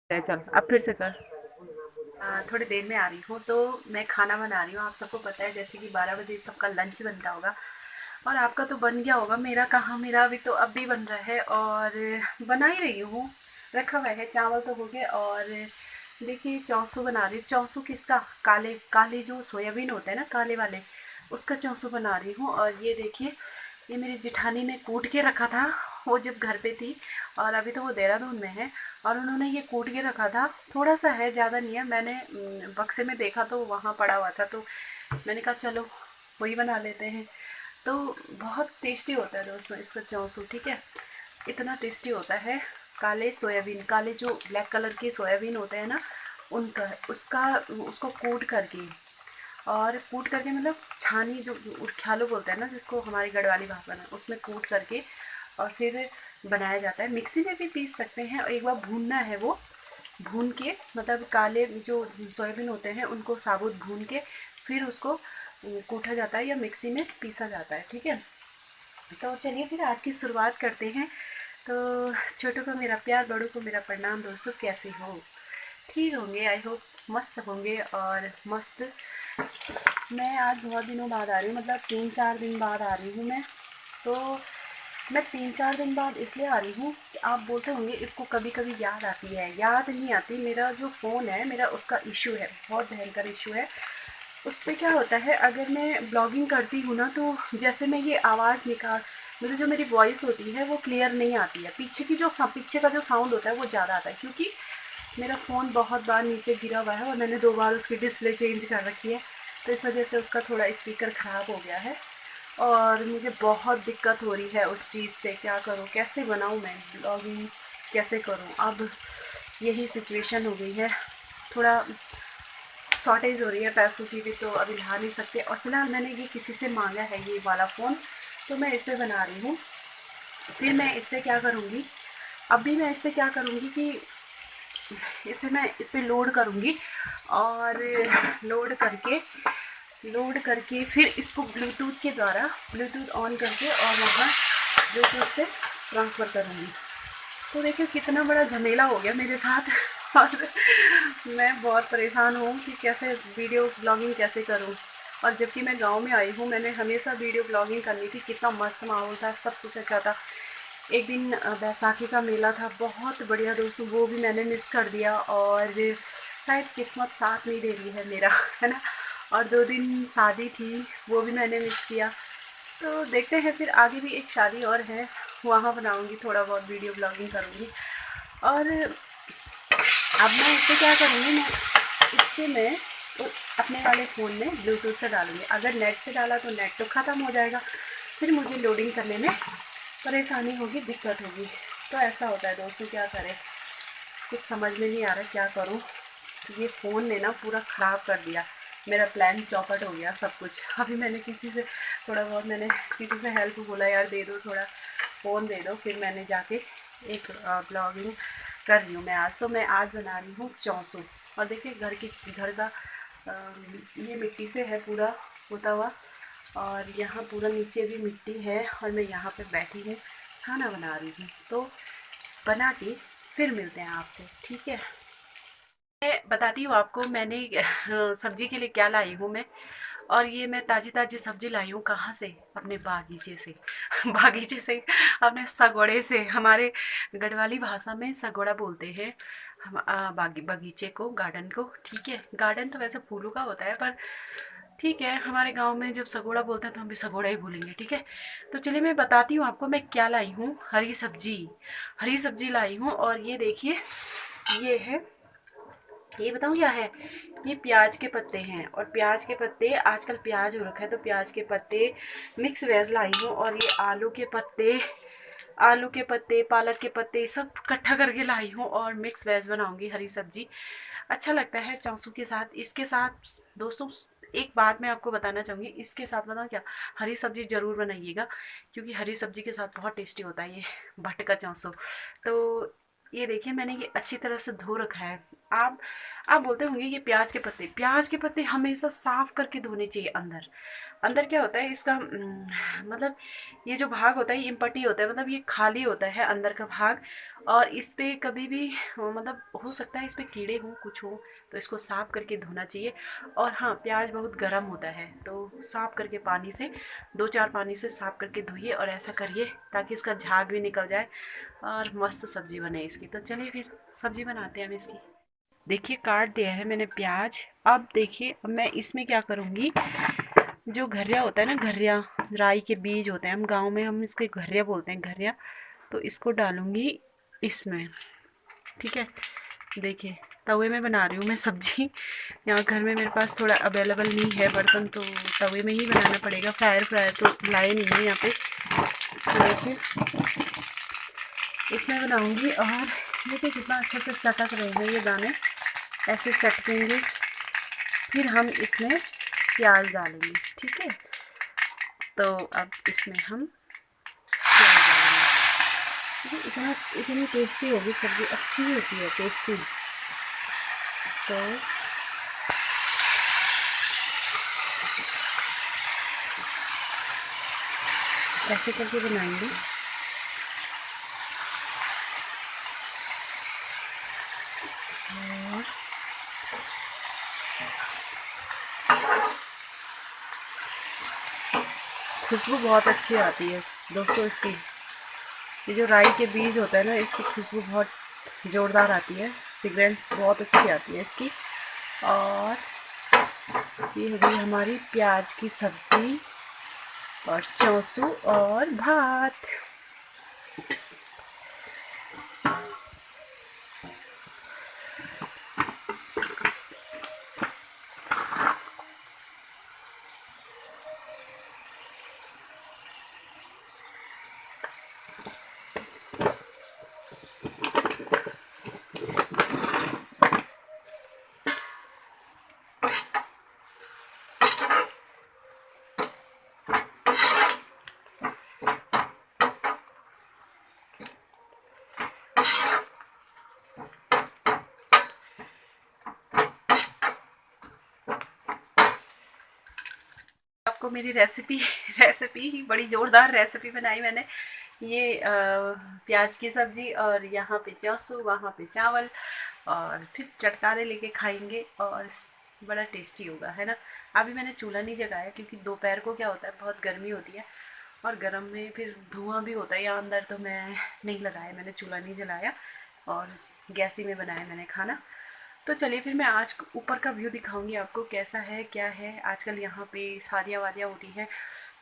चल अब फिर से कर। थोड़ी देर में आ रही हूँ। तो मैं खाना बना रही हूँ, आप सबको पता है जैसे कि 12 बजे सबका लंच बनता होगा। और आपका तो बन गया होगा, मेरा कहाँ, मेरा अभी तो अब भी बन रहा है और बना ही रही हूँ। रखा हुआ है, चावल तो हो गए और देखिए चौंसू बना रही हूँ। चौंसू किसका? काले काले जो सोयाबीन होता है ना, काले वाले, उसका चौंसू बना रही हूँ। और ये देखिए, ये मेरी जेठानी ने कूट के रखा था, वो जब घर पे थी। और अभी तो वो देहरादून में है। और उन्होंने ये कूट के रखा था, थोड़ा सा है, ज़्यादा नहीं है। मैंने बक्से में देखा तो वहाँ पड़ा हुआ था, तो मैंने कहा चलो वही बना लेते हैं। तो बहुत टेस्टी होता है दोस्तों इसका चौंसू, ठीक है। इतना टेस्टी होता है। काले सोयाबीन, काले जो ब्लैक कलर के सोयाबीन होते हैं ना, उनका, उसका, उसको कूट करके, और कूट करके मतलब छानी जो उठ्यालो बोलते हैं ना, जिसको हमारी गढ़वाली भाषा में, उसमें कूट करके और फिर बनाया जाता है। मिक्सी में भी पीस सकते हैं और एक बार भूनना है वो, भून के, मतलब काले जो सोयाबीन होते हैं उनको साबुत भून के फिर उसको कूटा जाता है या मिक्सी में पीसा जाता है, ठीक है। तो चलिए फिर आज की शुरुआत करते हैं। तो छोटों को मेरा प्यार, बड़ों को मेरा प्रणाम। दोस्तों कैसे हो? ठीक होंगे, आई होप मस्त होंगे और मस्त। मैं आज बहुत दिनों बाद आ रही हूँ, मतलब 3-4 दिन बाद आ रही हूँ मैं। तो मैं 3-4 दिन बाद इसलिए आ रही हूँ कि आप बोलते होंगे इसको कभी कभी याद आती है। याद नहीं आती, मेरा जो फ़ोन है मेरा, उसका इशू है, बहुत भयंकर इशू है। उस पर क्या होता है, अगर मैं ब्लॉगिंग करती हूँ ना, तो जैसे मैं ये आवाज़ निकाल, मतलब जो मेरी वॉइस होती है वो क्लियर नहीं आती है। पीछे की जो पीछे का जो साउंड होता है वो ज़्यादा आता है, क्योंकि मेरा फ़ोन बहुत बार नीचे गिरा हुआ है और मैंने 2 बार उसकी डिस्प्ले चेंज कर रखी है। तो इस वजह से उसका थोड़ा स्पीकर ख़राब हो गया है और मुझे बहुत दिक्कत हो रही है उस चीज़ से। क्या करूँ, कैसे बनाऊँ मैं ब्लॉगिंग, कैसे करूँ अब? यही सिचुएशन हो गई है। थोड़ा शॉर्टेज हो रही है पैसों की भी, तो अभी ला नहीं सकते। और फिलहाल मैंने ये किसी से मांगा है ये वाला फ़ोन, तो मैं इसे बना रही हूँ। फिर मैं इससे क्या करूँगी, अभी मैं इससे क्या करूँगी कि इसे मैं इस पर लोड करूँगी और लोड करके फिर इसको ब्लूटूथ के द्वारा, ब्लूटूथ ऑन करके और वहाँ ब्लूटूथ से ट्रांसफ़र करूँगी। तो देखिए कितना बड़ा झमेला हो गया मेरे साथ और मैं बहुत परेशान हूँ कि कैसे वीडियो ब्लॉगिंग कैसे करूँ। और जबकि मैं गांव में आई हूँ, मैंने हमेशा वीडियो ब्लॉगिंग करनी थी, कितना मस्त माहौल था, सब कुछ अच्छा था। एक दिन बैसाखी का मेला था, बहुत बढ़िया दोस्तों, वो भी मैंने मिस कर दिया। और शायद किस्मत साथ नहीं दे रही है मेरा, है ना। और 2 दिन शादी थी, वो भी मैंने मिस किया। तो देखते हैं, फिर आगे भी एक शादी और है, वहाँ बनाऊँगी, थोड़ा बहुत वीडियो ब्लॉगिंग करूँगी। और अब मैं इससे क्या करूँगी, मैं इससे मैं तो अपने वाले फ़ोन में ब्लूटूथ से डालूँगी। अगर नेट से डाला तो नेट तो ख़त्म हो जाएगा, फिर मुझे लोडिंग करने में परेशानी होगी, दिक्कत होगी। तो ऐसा होता है दोस्तों, क्या करें, कुछ समझ में नहीं आ रहा क्या करूँ। तो ये फ़ोन ने ना पूरा ख़राब कर दिया, मेरा प्लान चौपट हो गया सब कुछ। अभी मैंने किसी से थोड़ा बहुत, मैंने किसी से हेल्प बोला, यार दे दो थोड़ा, फ़ोन दे दो। फिर मैंने जाके एक ब्लॉगिंग कर रही हूँ मैं आज। तो मैं आज बना रही हूँ चौंसू। और देखिए घर का अ, ये मिट्टी से है पूरा होता हुआ, और यहाँ पूरा नीचे भी मिट्टी है और मैं यहाँ पे बैठी हूँ, खाना बना रही हूँ। तो बना के फिर मिलते हैं आपसे, ठीक है। मैं बताती हूँ आपको, मैंने सब्जी के लिए क्या लाई हूँ मैं। और ये मैं ताज़ी ताज़ी सब्जी लाई हूँ, कहाँ से? अपने बागीचे से बागीचे से, अपने सगोड़े से। हमारे गढ़वाली भाषा में सगोड़ा बोलते हैं हम, बगीचे को, गार्डन को, ठीक है। गार्डन तो वैसे फूलों का होता है, पर ठीक है, हमारे गांव में जब सगोड़ा बोलते हैं तो हम भी सगोड़ा ही बोलेंगे, ठीक है। तो चलिए मैं बताती हूँ आपको मैं क्या लाई हूँ। हरी सब्जी लाई हूँ। और ये देखिए, ये है, ये बताऊँ क्या है, ये प्याज के पत्ते हैं। और प्याज के पत्ते, आजकल प्याज हो रखा है तो प्याज के पत्ते मिक्स वेज लाई हूँ। और ये आलू के पत्ते, पालक के पत्ते, सब इकट्ठा करके लाई हूँ और मिक्स वेज बनाऊंगी, हरी सब्जी। अच्छा लगता है चौंसू के साथ। इसके साथ दोस्तों एक बात मैं आपको बताना चाहूँगी, इसके साथ बताऊँ क्या, हरी सब्जी ज़रूर बनाइएगा, क्योंकि हरी सब्जी के साथ बहुत टेस्टी होता है ये भट्ट का चौंसू। तो ये देखिए, मैंने ये अच्छी तरह से धो रखा है, आप बोलते होंगे ये प्याज के पत्ते हमेशा साफ करके धोने चाहिए। अंदर अंदर क्या होता है इसका, मतलब ये जो भाग होता है ये इम्पटी होता है, मतलब ये खाली होता है अंदर का भाग। और इस पे कभी भी मतलब हो सकता है इस पे कीड़े हों, कुछ हो, तो इसको साफ करके धोना चाहिए। और हाँ, प्याज बहुत गर्म होता है, तो साफ करके पानी से 2-4 पानी से साफ करके धोइए और ऐसा करिए ताकि इसका झाग भी निकल जाए और मस्त सब्जी बने इसकी। तो चलिए फिर सब्जी बनाते हैं हम इसकी। देखिए काट दिया है मैंने प्याज। अब देखिए अब मैं इसमें क्या करूँगी, जो घरिया होता है ना, घरिया राई के बीज होते हैं, हम गांव में हम इसके घरिया बोलते हैं, घरिया। तो इसको डालूंगी इसमें, ठीक है। देखिए तवे में बना रही हूँ मैं सब्जी। यहाँ घर में मेरे पास थोड़ा अवेलेबल नहीं है बर्तन, तो तवे में ही बनाना पड़ेगा। फ्रायर तो लाए नहीं है यहाँ पे। तो देखिए इसमें बनाऊंगी। और देखिए कितना अच्छे से चटक रहे हैं ये दाने, ऐसे चटकेंगे। फिर हम इसमें प्याज डालेंगे, ठीक है। तो अब इसमें हम प्याज डालेंगे। इतना इतनी टेस्टी होगी सब्ज़ी, अच्छी होती है, टेस्टी। तो ऐसे करके बनाएंगे। और खुशबू बहुत अच्छी आती है दोस्तों इसकी। ये जो राई के बीज होता है ना, इसकी खुशबू बहुत ज़ोरदार आती है, फ्रेगरेंस बहुत अच्छी आती है इसकी। और ये हो गई हमारी प्याज की सब्जी और चौसू और भात। आपको मेरी रेसिपी ही बड़ी ज़ोरदार रेसिपी बनाई मैंने। ये प्याज की सब्ज़ी और यहाँ पे चौसू, वहाँ पे चावल, और फिर चटकारे लेके खाएंगे और बड़ा टेस्टी होगा, है ना। अभी मैंने चूल्हा नहीं जगाया क्योंकि दोपहर को क्या होता है बहुत गर्मी होती है और गर्म में फिर धुआं भी होता है यहाँ अंदर, तो मैं नहीं लगाया, मैंने चूल्हा नहीं जलाया और गैस ही में बनाया मैंने खाना। तो चलिए फिर मैं आज ऊपर का व्यू दिखाऊंगी आपको कैसा है क्या है। आजकल यहाँ पे शादियाँ वादियाँ हो रही हैं,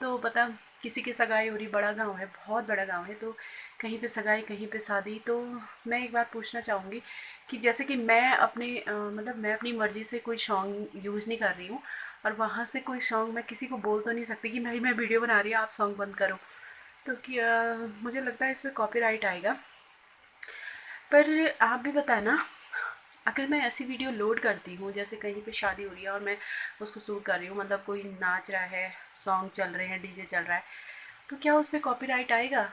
तो पता किसी की सगाई हो रही, बड़ा गांव है, बहुत बड़ा गांव है, तो कहीं पे सगाई कहीं पे शादी। तो मैं एक बात पूछना चाहूँगी कि जैसे कि मैं अपने मतलब मैं अपनी मर्ज़ी से कोई सॉन्ग यूज़ नहीं कर रही हूँ, और वहाँ से कोई सॉन्ग मैं किसी को बोल तो नहीं सकती कि भाई मैं वीडियो बना रही हूँ आप सॉन्ग बंद करो, तो क्या मुझे लगता है इसमें कॉपीराइट आएगा। पर आप भी बताए ना, अगर मैं ऐसी वीडियो लोड करती हूँ जैसे कहीं पे शादी हो रही है और मैं उसको शूट कर रही हूँ, मतलब कोई नाच रहा है, सॉन्ग चल रहे हैं, डीजे चल रहा है, तो क्या उस पर कॉपीराइट आएगा?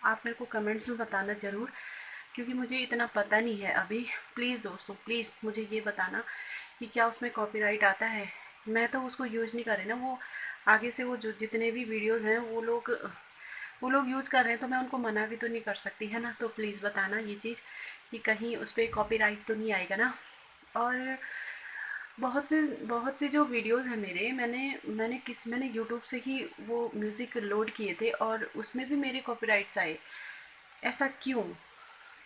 आप मेरे को कमेंट्स में बताना ज़रूर, क्योंकि मुझे इतना पता नहीं है अभी। प्लीज़ दोस्तों प्लीज़ मुझे ये बताना कि क्या उसमें कॉपीराइट आता है। मैं तो उसको यूज़ नहीं कर रही ना, वो आगे से वो जो जितने भी वीडियोज़ हैं वो लोग यूज़ कर रहे हैं, तो मैं उनको मना भी तो नहीं कर सकती, है ना। तो प्लीज़ बताना ये चीज़ कि कहीं उस पर कॉपीराइट तो नहीं आएगा ना। और बहुत से जो वीडियोज़ हैं मेरे, मैंने यूट्यूब से ही वो म्यूज़िक लोड किए थे और उसमें भी मेरे कॉपीराइट्स आए। ऐसा क्यों,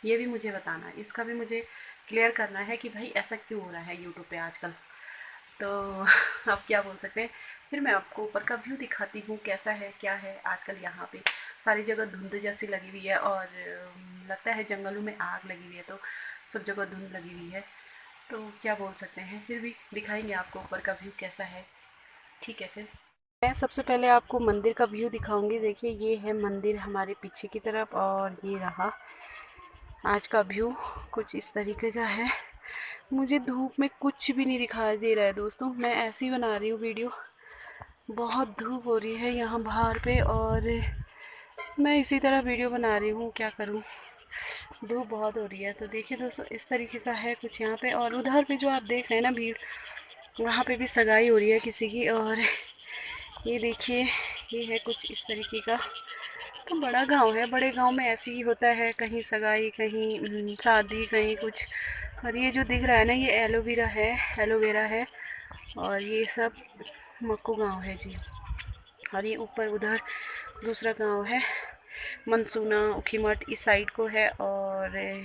ये भी मुझे बताना, इसका भी मुझे क्लियर करना है कि भाई ऐसा क्यों हो रहा है यूट्यूब पे आजकल। तो अब क्या बोल सकते हैं। फिर मैं आपको ऊपर का व्यू दिखाती हूँ कैसा है क्या है। आजकल यहाँ पे सारी जगह धुंध जैसी लगी हुई है और लगता है जंगलों में आग लगी हुई है, तो सब जगह धुंध लगी हुई है, तो क्या बोल सकते हैं। फिर भी दिखाएंगे आपको ऊपर का व्यू कैसा है, ठीक है। फिर मैं सबसे पहले आपको मंदिर का व्यू दिखाऊंगी। देखिए ये है मंदिर हमारे पीछे की तरफ, और ये रहा आज का व्यू कुछ इस तरीके का है। मुझे धूप में कुछ भी नहीं दिखाई दे रहा है दोस्तों, मैं ऐसे ही बना रही हूँ वीडियो। बहुत धूप हो रही है यहाँ बाहर पे और मैं इसी तरह वीडियो बना रही हूँ, क्या करूँ। धूप बहुत हो रही है। तो देखिए दोस्तों, इस तरीके का है कुछ यहाँ पे। और उधर पे जो आप देख रहे हैं ना भीड़, वहाँ पे भी सगाई हो रही है किसी की। और ये देखिए, ये है कुछ इस तरीके का। तो बड़ा गांव है, बड़े गांव में ऐसे ही होता है, कहीं सगाई, कहीं शादी, कहीं कुछ। और ये जो दिख रहा है ना, ये एलोवेरा है, एलोवेरा है। और ये सब मक्कू गांव है जी। और ये ऊपर उधर दूसरा गांव है, मनसूना उखीमठ इस साइड को है। और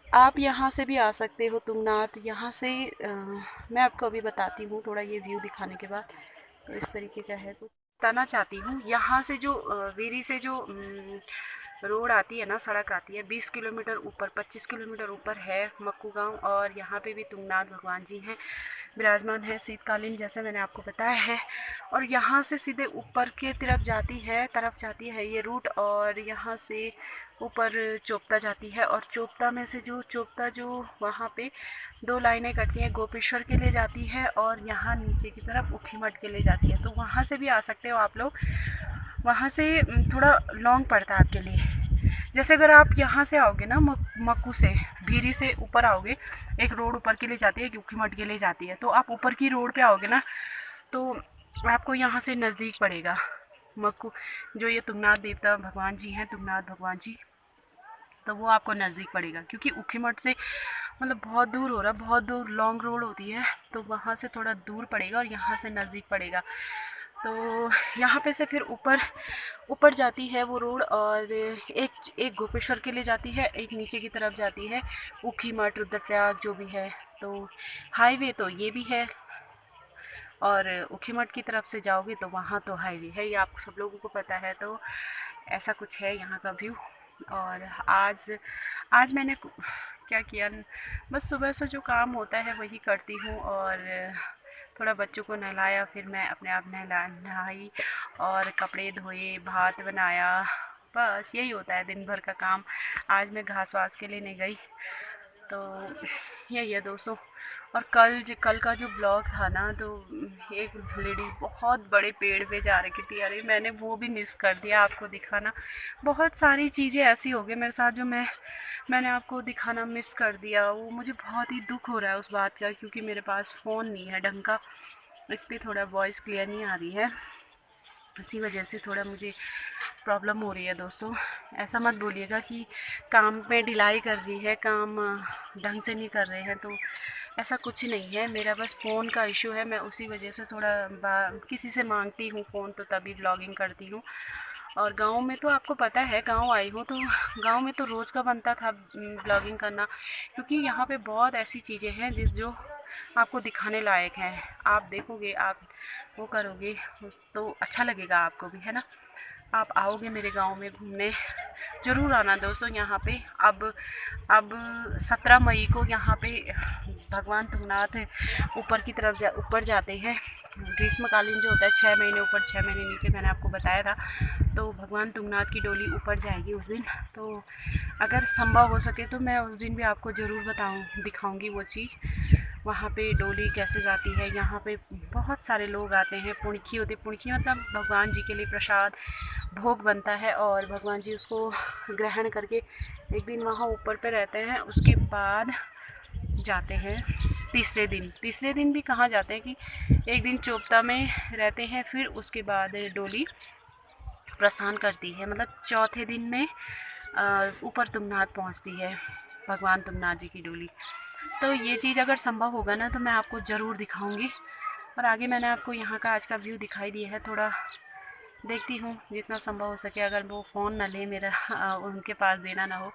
आप यहाँ से भी आ सकते हो तुंगनाथ। यहाँ से मैं आपको अभी बताती हूँ थोड़ा ये व्यू दिखाने के बाद। तो इस तरीके का है कुछ। बताना चाहती हूँ, यहाँ से जो वेरी से जो रोड आती है ना, सड़क आती है, 20 किलोमीटर ऊपर, 25 किलोमीटर ऊपर है मक्कू गांव। और यहाँ पे भी तुंगनाथ भगवान जी हैं, विराजमान है शीतकालीन, जैसे मैंने आपको बताया है। और यहाँ से सीधे ऊपर के तरफ जाती है ये रूट। और यहाँ से ऊपर चोपता जाती है। और चोपता में से चोपता जो वहाँ पे 2 लाइनें कटती हैं, गोपेश्वर के लिए जाती है और यहाँ नीचे की तरफ ऊखीमठ के लिए जाती है। तो वहाँ से भी आ सकते हो आप लोग। वहाँ से थोड़ा लॉन्ग पड़ता है आपके लिए। जैसे अगर आप यहाँ से आओगे ना, मक्कू से, भीरी से ऊपर आओगे, एक रोड ऊपर के लिए जाती है, ऊखीमठ के लिए जाती है। तो आप ऊपर की रोड पे आओगे ना, तो आपको यहाँ से नज़दीक पड़ेगा मक्कू। जो ये तुंगनाथ देवता भगवान जी हैं, तुंगनाथ भगवान जी, तो वो आपको नज़दीक पड़ेगा। क्योंकि ऊखीमठ से मतलब बहुत दूर हो रहा है, बहुत दूर लॉन्ग रोड होती है, तो वहाँ से थोड़ा दूर पड़ेगा और यहाँ से नज़दीक पड़ेगा। तो यहाँ पे से फिर ऊपर जाती है वो रोड। और एक गोपेश्वर के लिए जाती है, एक नीचे की तरफ जाती है ऊखीमठ, रुद्रप्रयाग जो भी है। तो हाईवे तो ये भी है। और ऊखीमठ की तरफ से जाओगे तो वहाँ तो हाईवे है, ये आप सब लोगों को पता है। तो ऐसा कुछ है यहाँ का व्यू। और आज मैंने क्या किया, बस सुबह से जो काम होता है वही करती हूँ। और थोड़ा बच्चों को नहलाया, फिर मैं अपने आप नहाई और कपड़े धोए, भात बनाया। बस यही होता है दिन भर का काम। आज मैं घास वास के लिए नहीं गई। तो यही है दोस्तों। और कल का जो ब्लॉग था ना, तो एक लेडीज़ बहुत बड़े पेड़ पे जा रही थी। अरे मैंने वो भी मिस कर दिया आपको दिखाना। बहुत सारी चीज़ें ऐसी हो गई मेरे साथ जो मैंने आपको दिखाना मिस कर दिया। वो मुझे बहुत ही दुख हो रहा है उस बात का, क्योंकि मेरे पास फ़ोन नहीं है ढंग का, इस पर थोड़ा वॉइस क्लियर नहीं आ रही है। इसी वजह से थोड़ा मुझे प्रॉब्लम हो रही है दोस्तों। ऐसा मत बोलिएगा कि काम में ढिलाई कर रही है, काम ढंग से नहीं कर रहे हैं, तो ऐसा कुछ नहीं है। मेरा बस फ़ोन का इशू है, मैं उसी वजह से थोड़ा किसी से मांगती हूँ फ़ोन, तो तभी ब्लॉगिंग करती हूँ। और गांव में तो आपको पता है, गांव आई हूँ तो गांव में तो रोज़ का बनता था ब्लॉगिंग करना। क्योंकि यहाँ पे बहुत ऐसी चीज़ें हैं जो आपको दिखाने लायक हैं। आप देखोगे, आप वो करोगे तो अच्छा लगेगा आपको भी, है ना। आप आओगे मेरे गांव में घूमने, ज़रूर आना दोस्तों। यहाँ पे अब 17 मई को यहाँ पे भगवान तुंगनाथ ऊपर की तरफ ऊपर जाते हैं। ग्रीष्मकालीन जो होता है, 6 महीने ऊपर 6 महीने नीचे, मैंने आपको बताया था। तो भगवान तुंगनाथ की डोली ऊपर जाएगी उस दिन। तो अगर संभव हो सके तो मैं उस दिन भी आपको ज़रूर दिखाऊंगी वो चीज़। वहाँ पे डोली कैसे जाती है। यहाँ पे बहुत सारे लोग आते हैं, पुणखी होती है। पुणखी मतलब भगवान जी के लिए प्रसाद भोग बनता है, और भगवान जी उसको ग्रहण करके एक दिन वहाँ ऊपर पे रहते हैं। उसके बाद जाते हैं तीसरे दिन भी कहाँ जाते हैं कि एक दिन चोपता में रहते हैं, फिर उसके बाद डोली प्रस्थान करती है। मतलब चौथे दिन में ऊपर तुंगनाथ पहुँचती है भगवान तुंगनाथ जी की डोली। तो ये चीज़ अगर संभव होगा ना, तो मैं आपको ज़रूर दिखाऊंगी। और आगे मैंने आपको यहाँ का आज का व्यू दिखाई दिया है। थोड़ा देखती हूँ जितना संभव हो सके, अगर वो फ़ोन ना ले मेरा, उनके पास देना ना हो,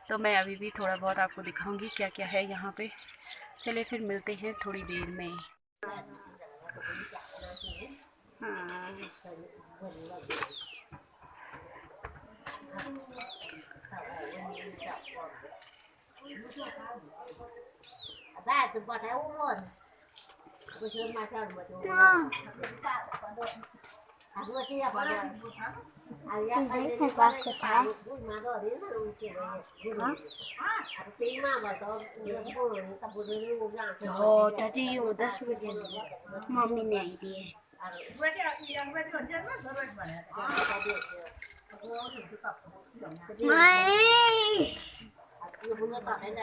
तो मैं अभी भी थोड़ा बहुत आपको दिखाऊंगी क्या क्या है यहाँ पे। चलिए फिर मिलते हैं थोड़ी देर में। दादी ये 10 बजे मम्मी ने आई दी है।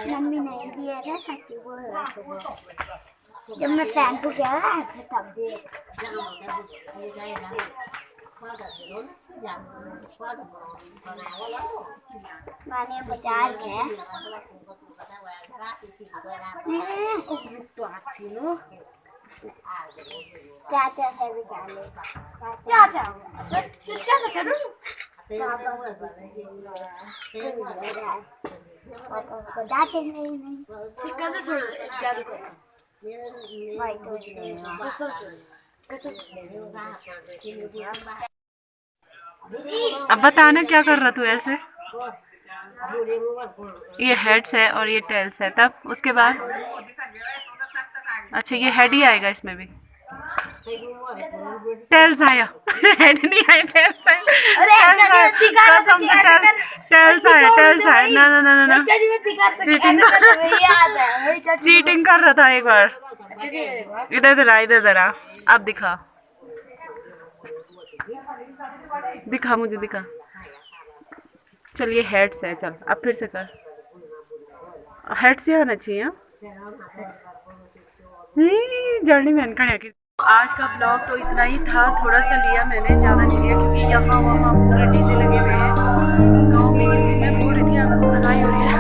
मम्मी नहीं दिया था सच्ची बोल रहा सुबह जब मैं शैम्पू किया था तब दिए मैंने बाजार गया चाचा से भी क्या ले चाचा से करूँ डांटे नहीं सिक्का तो छोड़ जादू कर भाई तो कसम अब बताना क्या कर रहा तू ऐसे। ये हेड्स है और ये टेल्स है, तब उसके बाद अच्छा ये हेड ही आएगा इसमें भी। टेल्स आया हेड नहीं आया, टेल्स आया। कसम से टेल्स आया, टेल्स आया। ना ना ना ना चीटिंग कर रहा था एक बार। इधर इधर आ, इधर इधर आ। अब दिखा दिखा मुझे दिखा। चल ये हेड्स है, चल अब फिर से कर। हेड से आना चाहिए। जर्नी मैन का है। आज का ब्लॉग तो इतना ही था, थोड़ा सा लिया मैंने, ज़्यादा नहीं लिया क्योंकि यहाँ वहाँ पूरे डीजे लगे हुए हैं। गाँव में किसी में बोल रही थी आपको सगाई हो रही है।